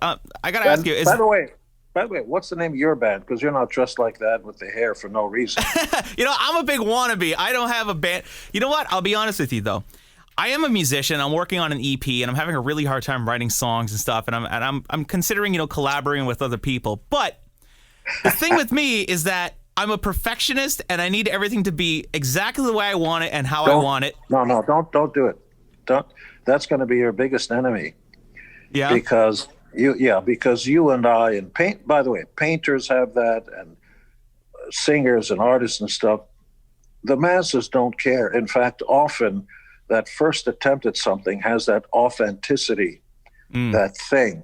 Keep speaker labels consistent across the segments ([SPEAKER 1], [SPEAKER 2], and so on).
[SPEAKER 1] I got to ask you.
[SPEAKER 2] By the way, what's the name of your band? Because you're not dressed like that with the hair for no reason.
[SPEAKER 1] I'm a big wannabe. I don't have a band. You know what? I'll be honest with you, though. I am a musician. I'm working on an EP, and I'm having a really hard time writing songs and stuff. And I'm considering, collaborating with other people. But the thing with me is that I'm a perfectionist, and I need everything to be exactly the way I want it and how I want it.
[SPEAKER 2] No, don't do it. That's going to be your biggest enemy.
[SPEAKER 1] Yeah.
[SPEAKER 2] Because you and I and paint. By the way, painters have that, and singers and artists and stuff. The masses don't care. In fact, often that first attempt at something has that authenticity, that thing.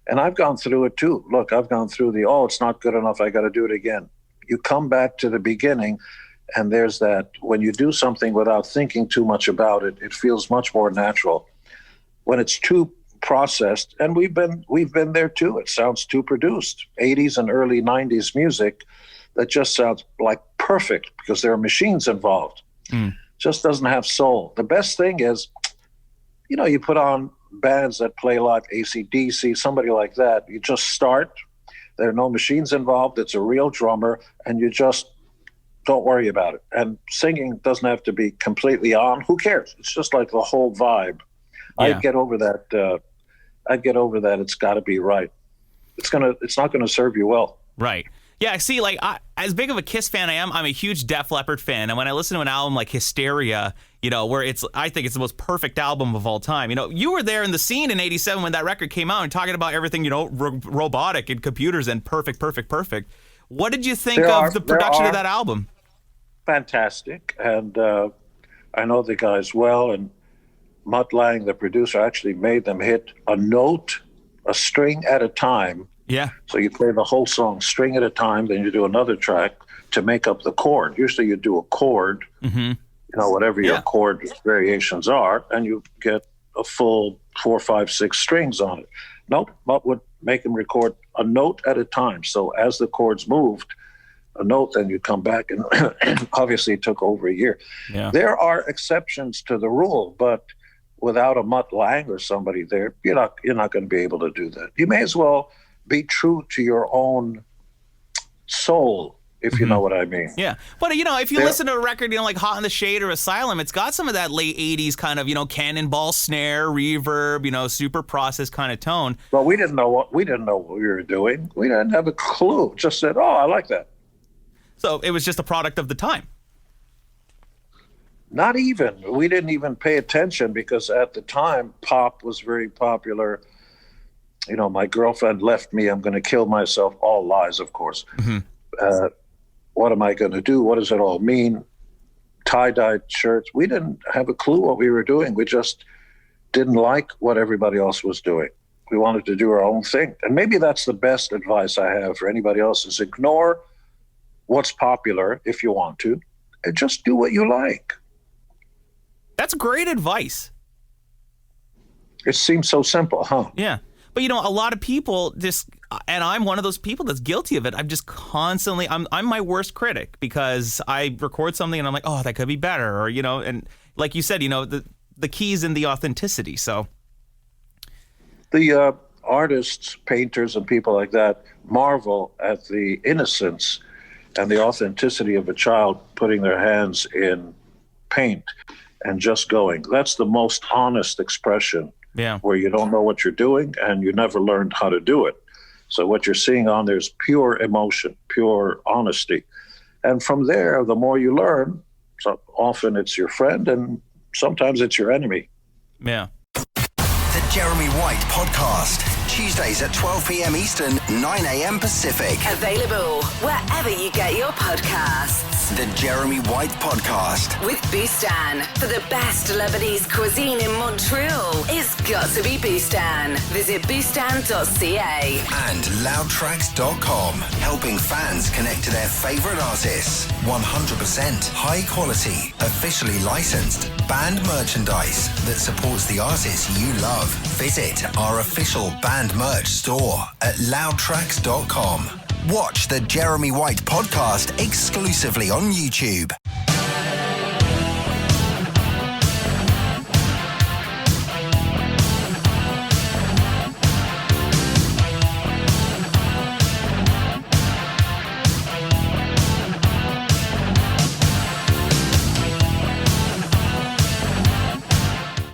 [SPEAKER 2] And I've gone through it too. Look, I've gone through it's not good enough, I got to do it again. You come back to the beginning, and there's that, when you do something without thinking too much about it, it feels much more natural. When it's too processed, and we've been there too, it sounds too produced. 80s and early 90s music that just sounds like perfect because there are machines involved. Just doesn't have soul. The best thing is, you put on bands that play live, AC/DC, somebody like that. You just start. There are no machines involved. It's a real drummer, and you just don't worry about it. And singing doesn't have to be completely on. Who cares? It's just like the whole vibe. Yeah. I'd get over that. It's got to be right. It's not going to serve you well.
[SPEAKER 1] Right. Yeah, see, as big of a KISS fan I'm a huge Def Leppard fan, and when I listen to an album like Hysteria, where I think it's the most perfect album of all time. You were there in the scene in '87 when that record came out and talking about everything, robotic and computers and perfect. What did you think of the production of that album?
[SPEAKER 2] Fantastic, and I know the guys well, and Mutt Lange, the producer, actually made them hit a string at a time.
[SPEAKER 1] Yeah.
[SPEAKER 2] So you play the whole song string at a time, then you do another track to make up the chord. Usually you do a chord, whatever your chord variations are, and you get a full 4, 5, 6 strings on it. Nope, Mutt would make him record a note at a time. So as the chords moved, a note, then you come back, and obviously it took over a year. Yeah. There are exceptions to the rule, but without a Mutt Lange or somebody there, you're not going to be able to do that. You may as well be true to your own soul, if you know what I mean.
[SPEAKER 1] Yeah. But, if you listen to a record, like Hot in the Shade or Asylum, it's got some of that late 80s kind of, cannonball snare, reverb, super processed kind of tone.
[SPEAKER 2] Well, we didn't know what we were doing. We didn't have a clue. Just said, oh, I like that.
[SPEAKER 1] So it was just a product of the time.
[SPEAKER 2] Not even. We didn't even pay attention because at the time, pop was very popular. My girlfriend left me. I'm going to kill myself. All lies, of course. What am I going to do? What does it all mean? Tie-dyed shirts. We didn't have a clue what we were doing. We just didn't like what everybody else was doing. We wanted to do our own thing. And maybe that's the best advice I have for anybody else is ignore what's popular if you want to, and just do what you like.
[SPEAKER 1] That's great advice.
[SPEAKER 2] It seems so simple, huh?
[SPEAKER 1] Yeah. But, a lot of people and I'm one of those people that's guilty of it. I'm just constantly, I'm my worst critic because I record something and I'm like, oh, that could be better. Or, and like you said, the key's in the authenticity. So
[SPEAKER 2] the artists, painters, and people like that marvel at the innocence and the authenticity of a child putting their hands in paint and just going. That's the most honest expression.
[SPEAKER 1] Yeah.
[SPEAKER 2] Where you don't know what you're doing and you never learned how to do it. So what you're seeing on there is pure emotion, pure honesty. And from there, the more you learn, so often it's your friend and sometimes it's your enemy.
[SPEAKER 1] Yeah.
[SPEAKER 3] The Jeremy White Podcast. Tuesdays at 12 p.m. Eastern, 9 a.m. Pacific.
[SPEAKER 4] Available wherever you get your podcasts.
[SPEAKER 3] The Jeremy White Podcast.
[SPEAKER 4] With Bustan. For the best Lebanese cuisine in Montreal, it's got to be Bustan. Visit bustan.ca.
[SPEAKER 3] And loudtracks.com. Helping fans connect to their favourite artists. 100% high quality, officially licensed band merchandise that supports the artists you love. Visit our official band merch store at loudtracks.com. Watch the Jeremy White Podcast exclusively on YouTube.